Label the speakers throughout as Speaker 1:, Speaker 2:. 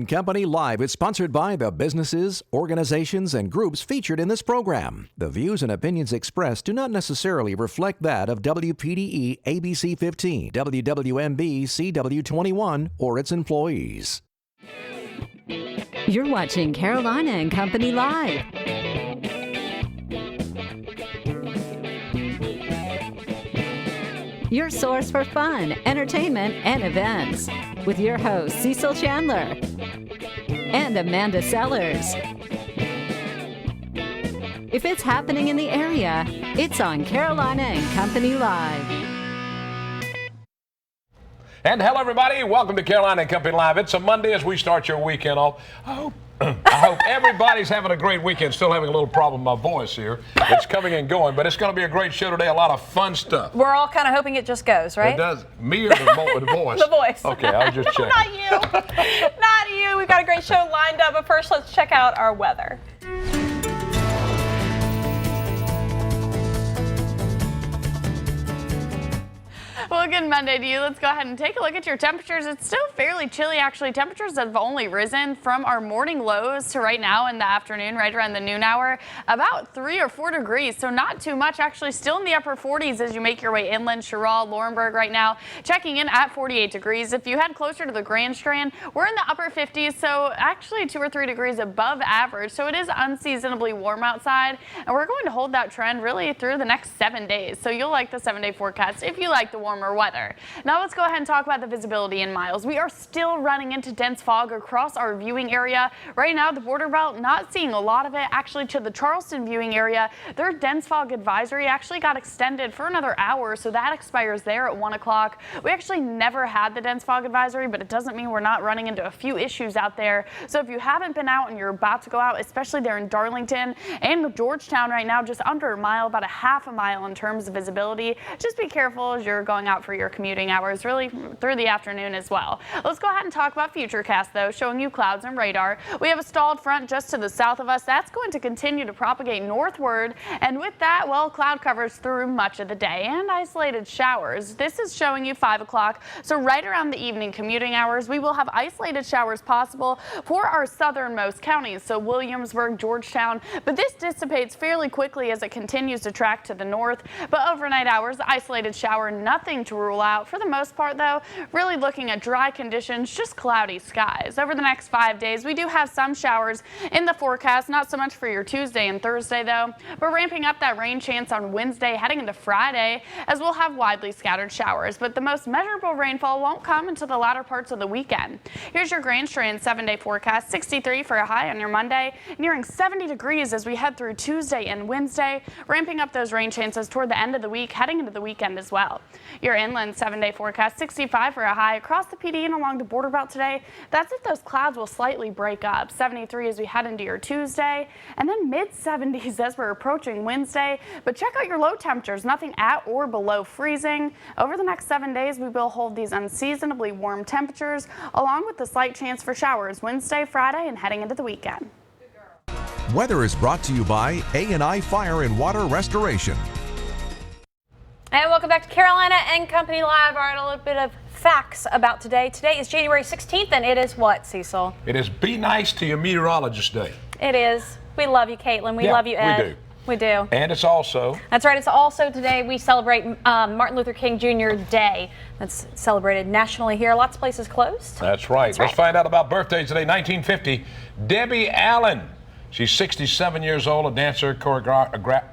Speaker 1: Company Live is sponsored by the businesses, organizations, and groups featured in this program. The views and opinions expressed do not necessarily reflect that of WPDE ABC 15, WWMB CW21, or its employees.
Speaker 2: You're watching Carolina and Company Live. Your source for fun, entertainment, and events. With your hosts, Cecil Chandler and Amanda Sellers. If it's happening in the area, it's on Carolina and Company Live.
Speaker 3: And hello, everybody. Welcome to Carolina and Company Live. It's a Monday as we start your weekend off. I hope everybody's having a great weekend. Still having a little problem with my voice here. It's coming and going, but it's going to be a great show today. A lot of fun stuff.
Speaker 4: We're all kind of hoping it just goes, right?
Speaker 3: It does. Me or the voice?
Speaker 4: The voice.
Speaker 3: Okay, I was just checking.
Speaker 4: Not you. Not you. We've got a great show lined up, but first let's check out our weather. Well, good Monday to you. Let's go ahead and take a look at your temperatures. It's still fairly chilly, actually. Temperatures have only risen from our morning lows to right now in the afternoon, right around the noon hour, about 3 or 4 degrees. So not too much, actually. Still in the upper 40s as you make your way inland. Sherrall, Laurinburg right now checking in at 48 degrees. If you head closer to the Grand Strand, we're in the upper 50s, so actually 2 or 3 degrees above average. So it is unseasonably warm outside, and we're going to hold that trend really through the next 7 days. So you'll like the 7-day forecast if you like the warmer weather. Now let's go ahead and talk about the visibility in miles. We are still running into dense fog across our viewing area. Right now, the border belt, not seeing a lot of it. Actually, to the Charleston viewing area, their dense fog advisory actually got extended for another hour, so that expires there at 1 o'clock. We actually never had the dense fog advisory, but it doesn't mean we're not running into a few issues out there. So if you haven't been out and you're about to go out, especially there in Darlington and Georgetown right now, just under a mile, about a half a mile in terms of visibility, just be careful as you're going out for your commuting hours, really through the afternoon as well. Let's go ahead and talk about Futurecast, though, showing you clouds and radar. We have a stalled front just to the south of us. That's going to continue to propagate northward, and with that, well, cloud covers through much of the day and isolated showers. This is showing you 5 o'clock, so right around the evening commuting hours, we will have isolated showers possible for our southernmost counties, so Williamsburg, Georgetown, but this dissipates fairly quickly as it continues to track to the north. But overnight hours, isolated shower, nothing to rule out. For the most part, though, really looking at dry conditions, just cloudy skies. Over the next 5 days, we do have some showers in the forecast, not so much for your Tuesday and Thursday, though. We're ramping up that rain chance on Wednesday, heading into Friday, as we'll have widely scattered showers. But the most measurable rainfall won't come until the latter parts of the weekend. Here's your Grand Strand 7-day forecast. 63 for a high on your Monday, nearing 70 degrees as we head through Tuesday and Wednesday, ramping up those rain chances toward the end of the week, heading into the weekend as well. Your inland 7-day forecast, 65 for a high across the PD and along the border belt today. That's if those clouds will slightly break up. 73 as we head into your Tuesday, and then mid-70s as we're approaching Wednesday. But check out your low temperatures, nothing at or below freezing. Over the next 7 days, we will hold these unseasonably warm temperatures, along with the slight chance for showers Wednesday, Friday, and heading into the weekend.
Speaker 5: Weather is brought to you by A&I Fire and Water Restoration.
Speaker 4: And welcome back to Carolina and Company Live. All right, a little bit of facts about today. Today is January 16th, and it is what, Cecil?
Speaker 3: It is Be Nice to Your Meteorologist Day.
Speaker 4: It is. We love you, Caitlin. We love you, Ed.
Speaker 3: We do.
Speaker 4: We do.
Speaker 3: And it's also...
Speaker 4: That's right. It's also today we celebrate Martin Luther King Jr. Day. That's celebrated nationally here. Lots of places closed.
Speaker 3: That's right. Let's find out about birthdays today. 1950, Debbie Allen. She's 67 years old, a dancer, choreographer.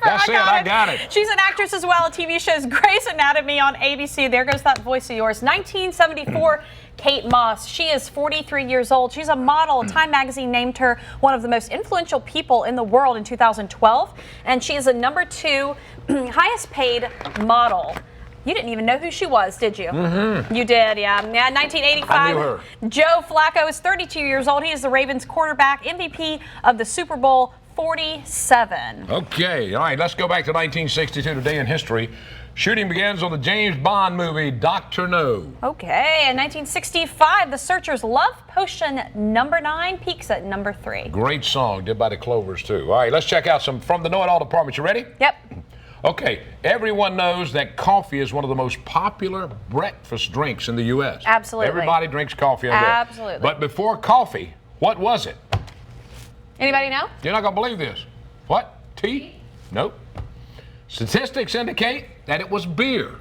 Speaker 3: That's I got it.
Speaker 4: She's an actress as well. TV shows Grey's Anatomy on ABC. There goes that voice of yours. 1974, Kate Moss. She is 43 years old. She's a model. Time magazine named her one of the most influential people in the world in 2012. And she is a #2 highest paid model. You didn't even know who she was, did you?
Speaker 3: Mm-hmm.
Speaker 4: You did, yeah. 1985.
Speaker 3: I knew her.
Speaker 4: Joe Flacco is 32 years old. He is the Ravens quarterback, MVP of the Super Bowl 47.
Speaker 3: Okay, all right, let's go back to 1962, today in history. Shooting begins on the James Bond movie, Dr. No.
Speaker 4: Okay, in 1965, The Searchers' Love Potion #9 peaks at #3.
Speaker 3: Great song, did by the Clovers, too. All right, let's check out some from the Know It All department. You ready?
Speaker 4: Yep.
Speaker 3: Okay, everyone knows that coffee is one of the most popular breakfast drinks in the U.S.
Speaker 4: Absolutely.
Speaker 3: Everybody drinks coffee every day.
Speaker 4: Absolutely.
Speaker 3: But before coffee, what was it?
Speaker 4: Anybody know?
Speaker 3: You're not going to believe this. What? Tea? Nope. Statistics indicate that it was beer.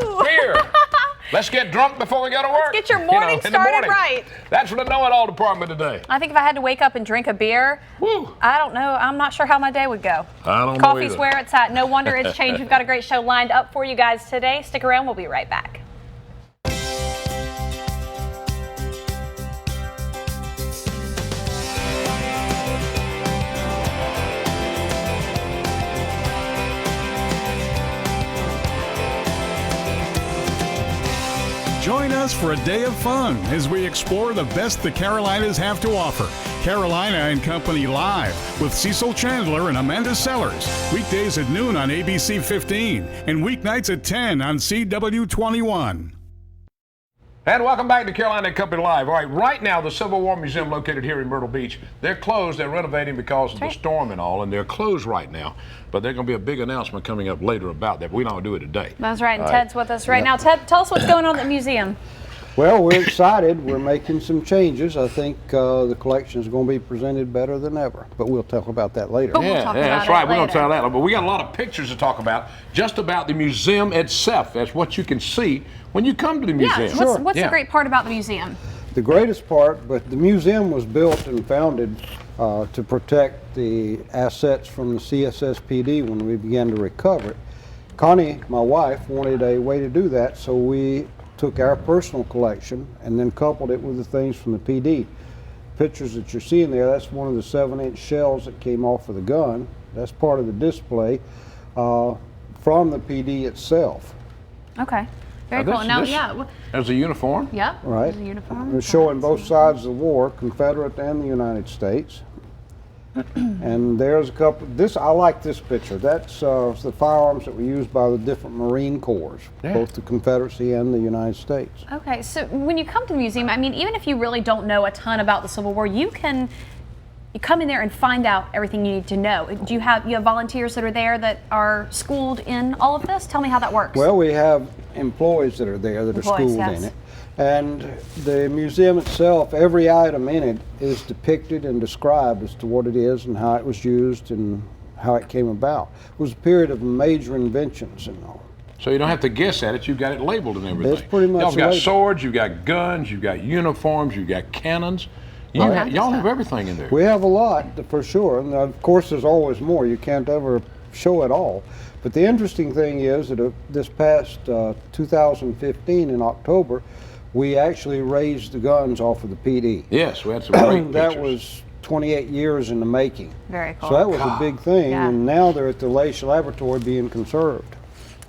Speaker 4: Woo!
Speaker 3: Beer. Let's get drunk before we go to work.
Speaker 4: Let's get your morning
Speaker 3: in the
Speaker 4: started
Speaker 3: morning.
Speaker 4: right.
Speaker 3: That's for the know-it-all department today.
Speaker 4: I think if I had to wake up and drink a beer,
Speaker 3: Woo.
Speaker 4: I don't know. I'm not sure how my day would go.
Speaker 3: I don't know
Speaker 4: Coffee's
Speaker 3: either.
Speaker 4: where it's at. No wonder it's changed. We've got a great show lined up for you guys today. Stick around. We'll be right back.
Speaker 6: Join us for a day of fun as we explore the best the Carolinas have to offer. Carolina and Company Live with Cecil Chandler and Amanda Sellers. Weekdays at noon on ABC 15 and weeknights at 10 on CW21.
Speaker 3: And welcome back to Carolina and Company Live. All right, right now, the Civil War Museum located here in Myrtle Beach, they're closed. They're renovating because of the storm and all, and they're closed right now. But there's going to be a big announcement coming up later about that. But we don't do it today.
Speaker 4: That's right. And Ted's with us right now. Ted, tell us what's going on at the museum.
Speaker 7: Well, we're excited. We're making some changes. I think the collection is going to be presented better than ever, but we'll talk about that later.
Speaker 4: But we'll talk about
Speaker 3: that's
Speaker 4: it
Speaker 3: right. We're going to
Speaker 4: later.
Speaker 3: tell that. But we got a lot of pictures to talk about, just about the museum itself. That's what you can see when you come to the museum.
Speaker 4: Yeah. What's the great part about the museum?
Speaker 7: The greatest part, but the museum was built and founded to protect the assets from the CSSPD when we began to recover it. Connie, my wife, wanted a way to do that, so we took our personal collection and then coupled it with the things from the PD. Pictures that you're seeing there, that's one of the 7-inch shells that came off of the gun. That's part of the display from the PD itself.
Speaker 4: Okay. Very
Speaker 3: Now,
Speaker 4: cool. Now,
Speaker 3: There's a uniform.
Speaker 4: Yep.
Speaker 7: Right.
Speaker 4: There's a uniform.
Speaker 7: It's showing both sides of the war, Confederate and the United States. And there's a couple, I like this picture. That's the firearms that were used by the different Marine Corps, both the Confederacy and the United States.
Speaker 4: Okay, so when you come to the museum, I mean, even if you really don't know a ton about the Civil War, you come in there and find out everything you need to know. Do you have volunteers that are there that are schooled in all of this? Tell me how that works.
Speaker 7: Well, we have employees that are there that are schooled in it. And the museum itself, every item in it is depicted and described as to what it is and how it was used and how it came about. It was a period of major inventions and all.
Speaker 3: So you don't have to guess at it. You've got it labeled and everything.
Speaker 7: It's pretty much
Speaker 3: Y'all got
Speaker 7: labeled.
Speaker 3: swords, you've got guns, you've got uniforms, you've got cannons. Y'all have everything in there.
Speaker 7: We have a lot, for sure. And of course, there's always more. You can't ever show it all. But the interesting thing is that this past 2015 in October, we actually raised the guns off of the PD.
Speaker 3: Yes, we had some great pictures.
Speaker 7: That was 28 years in the making.
Speaker 4: Very cool.
Speaker 7: So that was a big thing,
Speaker 4: Yeah.
Speaker 7: and now they're at the Leish Laboratory being conserved.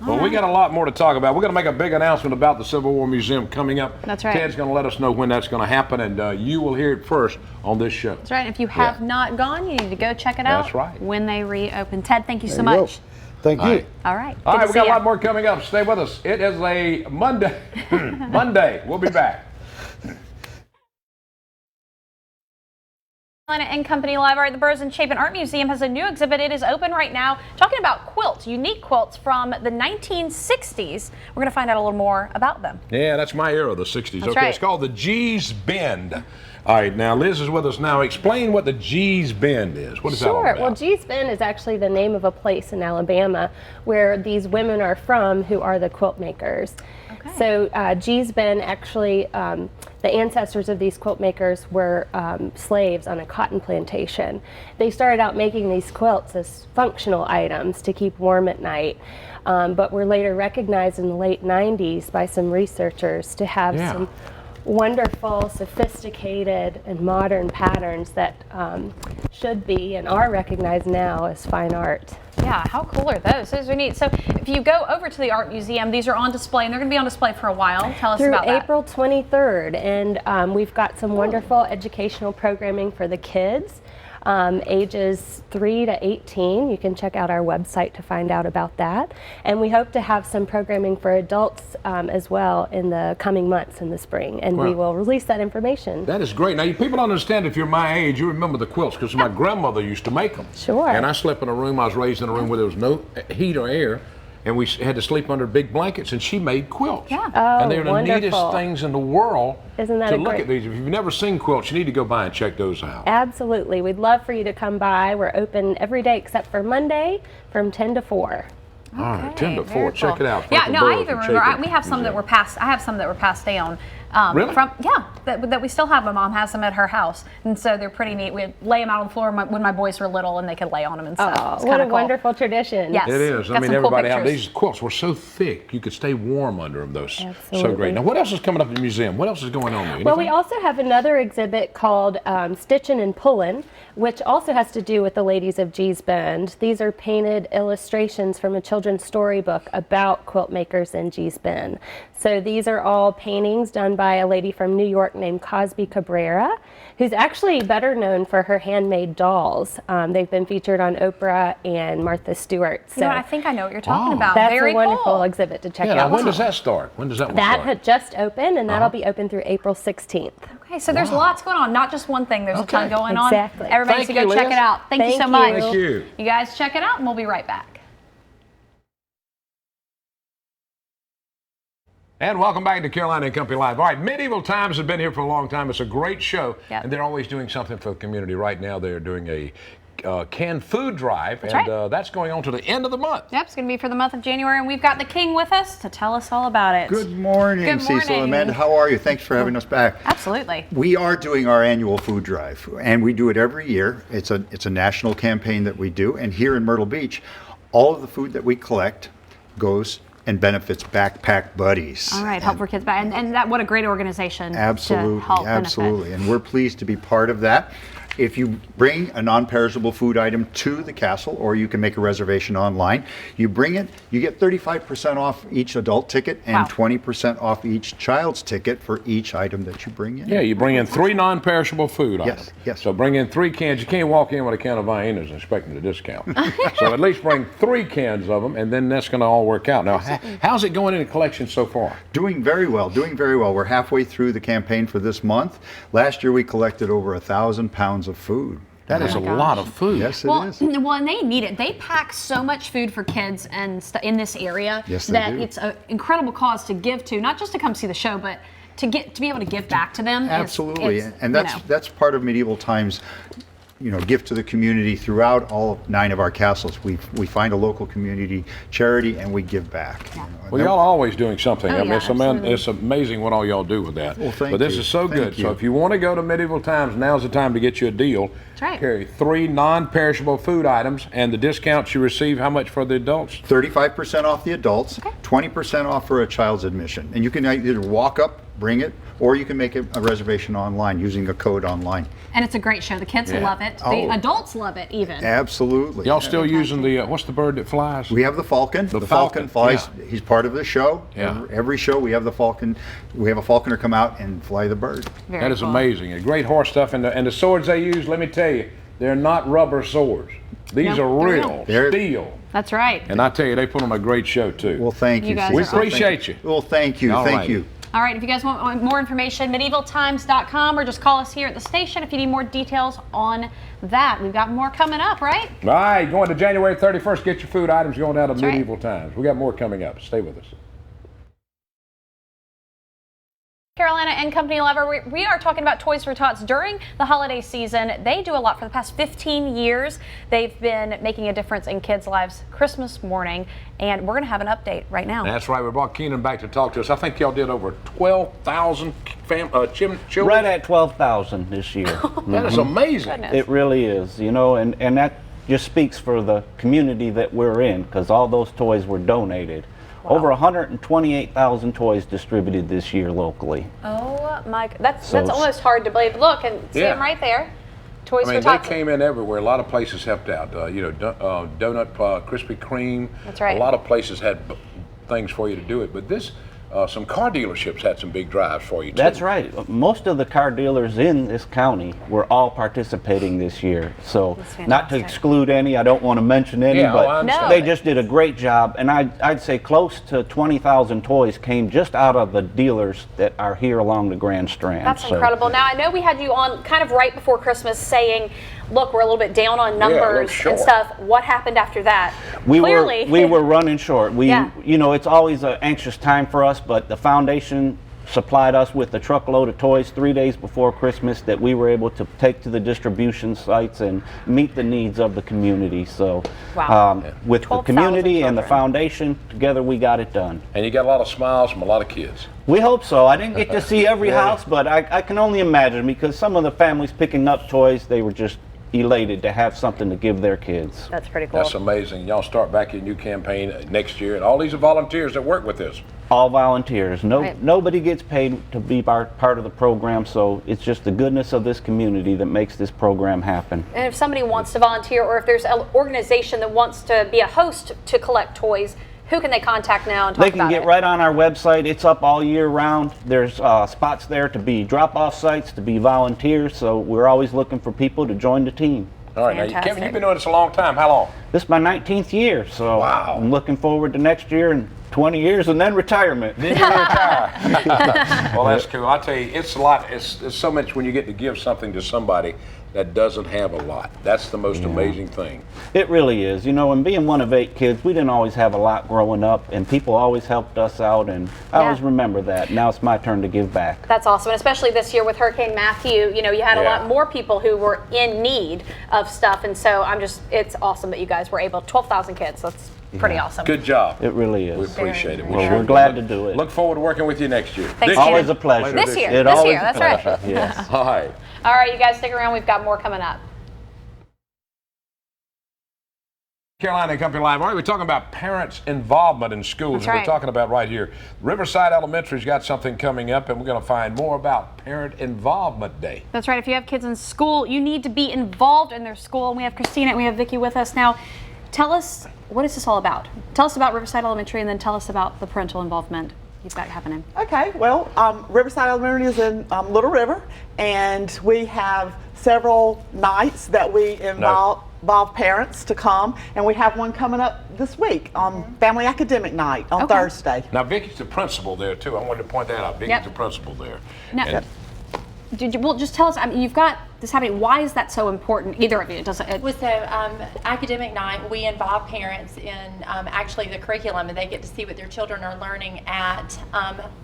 Speaker 3: Well, we got a lot more to talk about. We're going to make a big announcement about the Civil War Museum coming up.
Speaker 4: That's right.
Speaker 3: Ted's going to let us know when that's going to happen, and you will hear it first on this show.
Speaker 4: That's right. If you have not gone, you need to go check it out.
Speaker 3: That's right.
Speaker 4: When they reopen. Ted, thank you so
Speaker 7: There you
Speaker 4: much.
Speaker 7: go. Thank you.
Speaker 4: All right.
Speaker 3: All
Speaker 4: Good
Speaker 3: right,
Speaker 4: to
Speaker 3: we
Speaker 4: see
Speaker 3: got a
Speaker 4: ya.
Speaker 3: lot more coming up. Stay with us. It is a Monday. Monday. We'll be back.
Speaker 4: And Company Live. All right, the Burrs and Chapin Art Museum has a new exhibit. It is open right now, talking about quilts, unique quilts from the 1960s. We're going to find out a little more about them.
Speaker 3: Yeah, that's my era, the 60s.
Speaker 4: That's
Speaker 3: okay,
Speaker 4: right.
Speaker 3: It's called the G's Bend. All right, now Liz is with us now. Explain what the G's Bend is. What is that all
Speaker 8: Sure.
Speaker 3: about?
Speaker 8: Well, G's Bend is actually the name of a place in Alabama where these women are from who are the quilt makers.
Speaker 4: Okay.
Speaker 8: So G's Bend actually, the ancestors of these quilt makers were slaves on a cotton plantation. They started out making these quilts as functional items to keep warm at night, but were later recognized in the late 90s by some researchers to have some wonderful, sophisticated, and modern patterns that should be and are recognized now as fine art.
Speaker 4: Yeah, how cool are those? Those are neat. So if you go over to the art museum, these are on display, and they're going to be on display for a while. Tell us
Speaker 8: Through
Speaker 4: about that.
Speaker 8: April 23rd, and we've got some wonderful educational programming for the kids. ages 3 to 18. You can check out our website to find out about that. And we hope to have some programming for adults as well in the coming months in the spring, and we will release that information.
Speaker 3: That is great. Now, people don't understand, if you're my age, you remember the quilts, because my grandmother used to make them.
Speaker 8: Sure.
Speaker 3: And I slept in a room, I was raised in a room where there was no heat or air, and we had to sleep under big blankets, and she made quilts.
Speaker 8: Oh,
Speaker 3: and they're the
Speaker 8: wonderful.
Speaker 3: neatest things in the world.
Speaker 8: Isn't that
Speaker 3: to
Speaker 8: a
Speaker 3: look
Speaker 8: great...
Speaker 3: at these. If you've never seen quilts, you need to go by and check those out.
Speaker 8: Absolutely. We'd love for you to come by. We're open every day except for Monday from 10 to 4.
Speaker 3: All right, 10 to 4.
Speaker 9: Very
Speaker 3: Check
Speaker 9: cool.
Speaker 3: it out.
Speaker 9: Yeah,
Speaker 3: Franklin
Speaker 9: no,
Speaker 3: Burroughs
Speaker 9: I even
Speaker 3: and
Speaker 9: remember.
Speaker 3: Chapin
Speaker 9: We have some that
Speaker 3: Museum.
Speaker 9: were passed. I have some that were passed down.
Speaker 3: Really?
Speaker 9: That we still have. My mom has them at her house, and so they're pretty neat. We lay them out on the floor when my boys were little, and they could lay on them and stuff.
Speaker 8: Oh,
Speaker 9: It's
Speaker 8: what a
Speaker 9: kinda cool.
Speaker 8: wonderful tradition.
Speaker 9: Yes.
Speaker 3: It is.
Speaker 9: Got
Speaker 3: I mean,
Speaker 9: some cool
Speaker 3: everybody out.
Speaker 9: pictures.
Speaker 3: These quilts were so thick, you could stay warm under them. Those so
Speaker 8: Absolutely.
Speaker 3: great. Now, what else is coming up in the museum? What else is going on there?
Speaker 8: Well, we
Speaker 3: Anything?
Speaker 8: also have another exhibit called Stitchin' and Pullin', which also has to do with the ladies of Gee's Bend. These are painted illustrations from a children's storybook about quilt makers in Gee's Bend. So these are all paintings done by a lady from New York named Cosby Cabrera, who's actually better known for her handmade dolls. They've been featured on Oprah and Martha Stewart. So
Speaker 9: You know, I think I know what you're talking
Speaker 3: Wow.
Speaker 9: about.
Speaker 8: that's
Speaker 9: Very
Speaker 8: a wonderful
Speaker 9: cool.
Speaker 8: exhibit to check
Speaker 3: Yeah, now,
Speaker 8: out.
Speaker 3: when does that start? When does that one
Speaker 8: That
Speaker 3: start?
Speaker 8: had just opened, and that'll be open through April 16th.
Speaker 9: Okay, so there's lots going on, not just one thing. There's a ton
Speaker 3: Okay.
Speaker 9: going on.
Speaker 8: Exactly.
Speaker 9: Everybody
Speaker 3: Thank
Speaker 9: needs to
Speaker 3: you,
Speaker 9: go check
Speaker 3: Liz.
Speaker 9: it out. Thank you
Speaker 8: Thank
Speaker 9: so
Speaker 8: you.
Speaker 9: much.
Speaker 3: Thank you.
Speaker 9: You guys check it out, and we'll be right back.
Speaker 3: And welcome back to Carolina and Company Live. All right, Medieval Times has been here for a long time. It's a great show,
Speaker 9: Yep.
Speaker 3: and they're always doing something for the community. Right now, they're doing a canned food drive,
Speaker 9: That's
Speaker 3: and
Speaker 9: right.
Speaker 3: that's going on to the end of the month.
Speaker 9: Yep, it's going to be for the month of January, and we've got the King with us to tell us all about it.
Speaker 10: Good morning,
Speaker 9: Good
Speaker 10: Cecil
Speaker 9: morning.
Speaker 10: and Amanda. How are you? Thanks for having us back.
Speaker 9: Absolutely.
Speaker 10: We are doing our annual food drive, and we do it every year. It's a national campaign that we do, and here in Myrtle Beach, all of the food that we collect goes and benefits Backpack Buddies.
Speaker 9: All right, help for kids back, and that what a great organization.
Speaker 10: Absolutely,
Speaker 9: to help
Speaker 10: absolutely,
Speaker 9: benefit.
Speaker 10: and we're pleased to be part of that. If you bring a non-perishable food item to the castle, or you can make a reservation online, you bring it, you get 35% off each adult ticket and
Speaker 9: Wow.
Speaker 10: 20% off each child's ticket for each item that you bring in.
Speaker 3: Yeah, you bring in 3 non-perishable food items.
Speaker 10: yes.
Speaker 3: So bring in 3 cans. You can't walk in with a can of Viennas and expect them to discount. So at least bring 3 cans of them, and then that's going to all work out. Now, how's it going in the collection so far?
Speaker 10: Doing very well, doing very well. We're halfway through the campaign for this month. Last year we collected over 1,000 pounds of food.
Speaker 3: That is a lot of food.
Speaker 10: Yes, it
Speaker 9: Well,
Speaker 10: is.
Speaker 9: well, and they need it. They pack so much food for kids and in this area
Speaker 10: Yes, they
Speaker 9: that
Speaker 10: do.
Speaker 9: it's an incredible cause to give to, not just to come see the show, but to be able to give back to them.
Speaker 10: Absolutely,
Speaker 9: It's,
Speaker 10: and
Speaker 9: you
Speaker 10: that's
Speaker 9: know.
Speaker 10: that's part of Medieval Times. Gift to the community throughout all 9 of our castles. We find a local community charity and we give back.
Speaker 3: Well, y'all are always doing something.
Speaker 9: Oh,
Speaker 3: I mean,
Speaker 9: yeah, absolutely.
Speaker 3: it's amazing what all y'all do with that.
Speaker 10: Well, thank
Speaker 3: but this
Speaker 10: you.
Speaker 3: is so
Speaker 10: Thank
Speaker 3: good.
Speaker 10: you.
Speaker 3: So if you want to go to Medieval Times, now's the time to get you a deal.
Speaker 9: That's right.
Speaker 3: Carry 3 non-perishable food items, and the discounts you receive, how much for the adults?
Speaker 10: 35% off the adults, 20% off for a child's admission. And you can either walk up, bring it, or you can make a reservation online using a code online.
Speaker 9: And it's a great show. The kids
Speaker 3: Yeah.
Speaker 9: love it. The
Speaker 10: Oh.
Speaker 9: adults love it even.
Speaker 10: Absolutely.
Speaker 3: Y'all still using the, what's the bird that flies?
Speaker 10: We have the Falcon.
Speaker 3: The
Speaker 10: Falcon
Speaker 3: Falcon,
Speaker 10: flies.
Speaker 3: yeah.
Speaker 10: He's part of the show.
Speaker 3: Yeah.
Speaker 10: Every show we have the Falcon. We have a falconer come out and fly the bird.
Speaker 9: Very
Speaker 3: That is
Speaker 9: cool.
Speaker 3: amazing. And great horse stuff. And the swords they use, let me tell you, they're not rubber swords. These
Speaker 9: No,
Speaker 3: are
Speaker 9: they're
Speaker 3: real,
Speaker 9: real.
Speaker 10: They're-
Speaker 3: steel.
Speaker 9: That's right.
Speaker 3: And I tell you, they put on a great show, too.
Speaker 10: Well, thank you.
Speaker 9: You guys
Speaker 10: Cecil.
Speaker 3: we
Speaker 9: are awesome.
Speaker 3: appreciate you.
Speaker 10: Well, thank you.
Speaker 3: All
Speaker 10: Thank
Speaker 3: right.
Speaker 10: you.
Speaker 9: All right, if you guys want more information, medievaltimes.com, or just call us here at the station if you need more details on that. We've got more coming up, right?
Speaker 3: All right, going to January 31st, get your food items going down to
Speaker 9: That's right.
Speaker 3: Medieval Times. We got more coming up. Stay with us.
Speaker 9: Carolina and Company Lover, we are talking about Toys for Tots during the holiday season. They do a lot for the past 15 years. They've been making a difference in kids' lives Christmas morning, and we're going to have an update right now.
Speaker 3: That's right. We brought Keenan back to talk to us. I think y'all did over 12,000 children.
Speaker 11: Right at 12,000 this year.
Speaker 3: That is amazing.
Speaker 9: Goodness.
Speaker 11: It really is, and that just speaks for the community that we're in, because all those toys were donated. Over 128,000 toys distributed this year locally.
Speaker 9: Oh my, that's
Speaker 11: So-
Speaker 9: almost hard to believe. Look, and see
Speaker 3: Yeah.
Speaker 9: them right there. Toys
Speaker 3: I mean,
Speaker 9: for
Speaker 3: they
Speaker 9: Tots.
Speaker 3: came in everywhere. A lot of places helped out. Donut Krispy Kreme.
Speaker 9: That's right.
Speaker 3: A lot of places had things for you to do it. But this some car dealerships had some big drives for you, too.
Speaker 11: That's right. Most of the car dealers in this county were all participating this year. So, not to exclude any, I don't want to mention any,
Speaker 3: Yeah,
Speaker 11: but they just did a great job. And I'd say close to 20,000 toys came just out of the dealers that are here along the Grand Strand.
Speaker 9: That's incredible. Now, I know we had you on kind of right before Christmas saying, look, we're a little bit down on numbers and stuff. What happened after that?
Speaker 11: We were running short. You know, it's always an anxious time for us, but the foundation supplied us with a truckload of toys 3 days before Christmas that we were able to take to the distribution sites and meet the needs of the community. So with the community and the foundation, together we got it done.
Speaker 3: And you got a lot of smiles from a lot of kids.
Speaker 11: We hope so. I didn't get to see every house, but I can only imagine, because some of the families picking up toys, they were just elated to have something to give their kids.
Speaker 9: That's pretty cool.
Speaker 3: That's amazing. Y'all start back your new campaign next year, and all these are volunteers that work with this.
Speaker 11: All volunteers. Nobody gets paid to be part of the program, so it's just the goodness of this community that makes this program happen.
Speaker 9: And if somebody wants to volunteer, or if there's an organization that wants to be a host to collect toys, who can they contact now and talk about it?
Speaker 11: They can get right on our website. It's up all year round. There's spots there to be drop-off sites, to be volunteers, so we're always looking for people to join the team.
Speaker 3: All right, now, Kevin, you've been doing this a long time. How long?
Speaker 11: This is my 19th year, so I'm looking forward to next year and 20 years and then retirement.
Speaker 3: Then you retire. Well, that's cool. I tell you, it's a lot. It's so much when you get to give something to somebody that doesn't have a lot. That's the most amazing thing.
Speaker 11: It really is. You know, and being one of 8 kids, we didn't always have a lot growing up, and people always helped us out, and I always remember that. Now it's my turn to give back.
Speaker 9: That's awesome, and especially this year with Hurricane Matthew, you know, you had a lot more people who were in need of stuff, and so it's awesome that you guys were able, 12,000 kids, that's pretty awesome.
Speaker 3: Good job.
Speaker 11: It really is.
Speaker 3: We appreciate it.
Speaker 11: We're glad to do it.
Speaker 3: Look forward to working with you next year.
Speaker 9: Thanks,
Speaker 11: always a pleasure.
Speaker 9: This year, that's right.
Speaker 11: Yes.
Speaker 3: All right.
Speaker 9: All right, you guys stick around, we've got more coming up.
Speaker 3: Carolina and Company Live. All right, we're talking about parents' involvement in schools.
Speaker 9: That's right.
Speaker 3: We're talking about right here. Riverside Elementary's got something coming up, and we're going to find more about Parent Involvement Day.
Speaker 9: That's right. If you have kids in school, you need to be involved in their school. And we have Christina and we have Vicki with us now. Tell us, what is this all about? Tell us about Riverside Elementary, and then tell us about the parental involvement you've got happening.
Speaker 12: Okay, well, Riverside Elementary is in Little River, and we have several nights that we involve parents to come, and we have one coming up this week on Family Academic Night on Thursday.
Speaker 3: Now, Vicki's the principal there, too. I wanted to point that out. Vicki's the principal there.
Speaker 9: Now, well, just tell us, I mean, you've got this happening. Why is that so important? Either of you.
Speaker 13: With the academic night, we involve parents in actually the curriculum, and they get to see what their children are learning at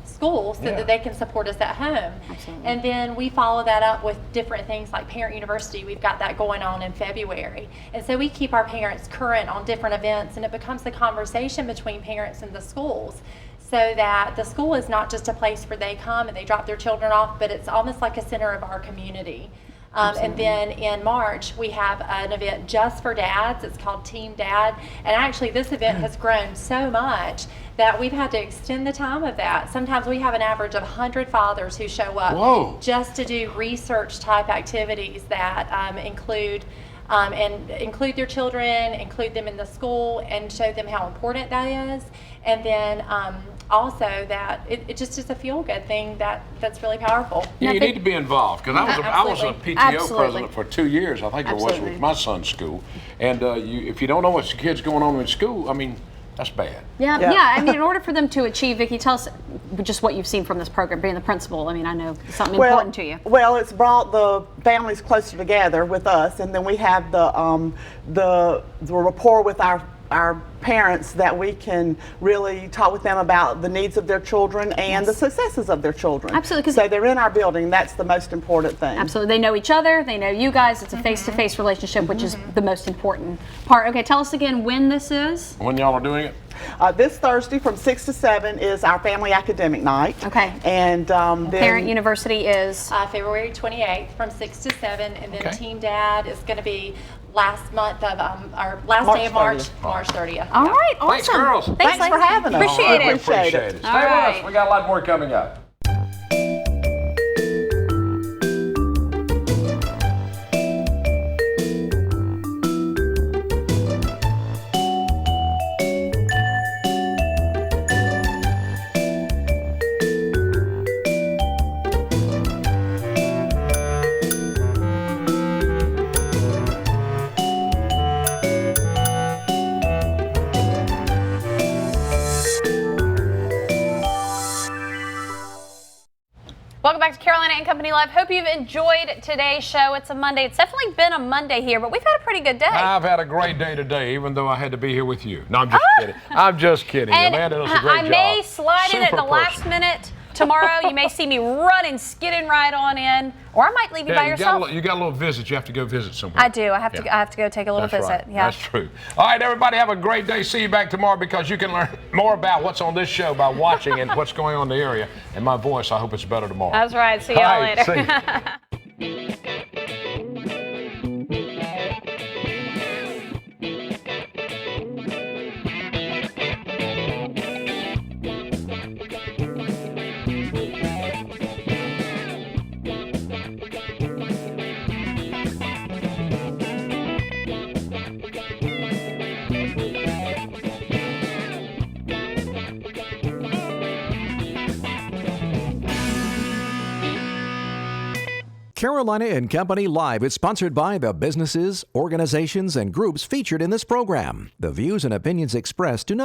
Speaker 13: school so that they can support us at home.
Speaker 9: Absolutely.
Speaker 13: And then we follow that up with different things like Parent University. We've got that going on in February. And so we keep our parents current on different events, and it becomes the conversation between parents and the schools, so that the school is not just a place where they come and they drop their children off, but it's almost like a center of our community. And then in March, we have an event just for dads. It's called Team Dad. And actually, this event has grown so much that we've had to extend the time of that. Sometimes we have an average of 100 fathers who show up just to do research type activities that include their children, include them in the school, and show them how important that is. And then also that it just is a feel-good thing that's really powerful.
Speaker 3: Yeah, you need to be involved, because I was a PTO president for 2 years, I think it was, with my son's school. And if you don't know what the kids going on in school, I mean, that's bad.
Speaker 9: Yeah. I mean, in order for them to achieve, Vicki, tell us just what you've seen from this program, being the principal. I mean, I know something important to you.
Speaker 12: Well, it's brought the families closer together with us, and then we have the rapport with our parents, that we can really talk with them about the needs of their children and the successes of their children.
Speaker 9: Absolutely.
Speaker 12: So they're in our building. That's the most important thing.
Speaker 9: Absolutely. They know each other. They know you guys. It's a face-to-face relationship, which is the most important part. Okay, tell us again when this is.
Speaker 3: When y'all are doing it?
Speaker 12: This Thursday from 6 to 7 is our Family Academic Night.
Speaker 9: Okay.
Speaker 12: And then
Speaker 9: Parent University is?
Speaker 13: February 28th from 6 to 7. And then Team Dad is going to be last month of our last day of March 30th.
Speaker 9: All right, awesome.
Speaker 3: Thanks, girls.
Speaker 12: Thanks for having us.
Speaker 9: Appreciate it.
Speaker 3: Appreciate it. Stay with us. We got a lot more coming up.
Speaker 9: Welcome back to Carolina and Company Live. Hope you've enjoyed today's show. It's a Monday. It's definitely been a Monday here, but we've had a pretty good day.
Speaker 3: I've had a great day today, even though I had to be here with you. No, I'm just kidding. I'm just kidding.
Speaker 9: And
Speaker 3: Amanda does a great job.
Speaker 9: I may slide in at the
Speaker 3: Super
Speaker 9: last
Speaker 3: person.
Speaker 9: minute tomorrow. You may see me running, skidding right on in, or I might leave you by yourself.
Speaker 3: You got a little visit. You have to go visit somewhere.
Speaker 9: I do. I have to go take a little
Speaker 3: That's
Speaker 9: visit.
Speaker 3: right.
Speaker 9: Yeah.
Speaker 3: That's true. All right, everybody, have a great day. See you back tomorrow, because you can learn more about what's on this show by watching and what's going on in the area. And my voice, I hope it's better tomorrow.
Speaker 9: That's right. See y'all
Speaker 3: All right,
Speaker 9: later.
Speaker 3: see you.
Speaker 1: Carolina and Company Live is sponsored by the businesses, organizations, and groups featured in this program. The views and opinions expressed do not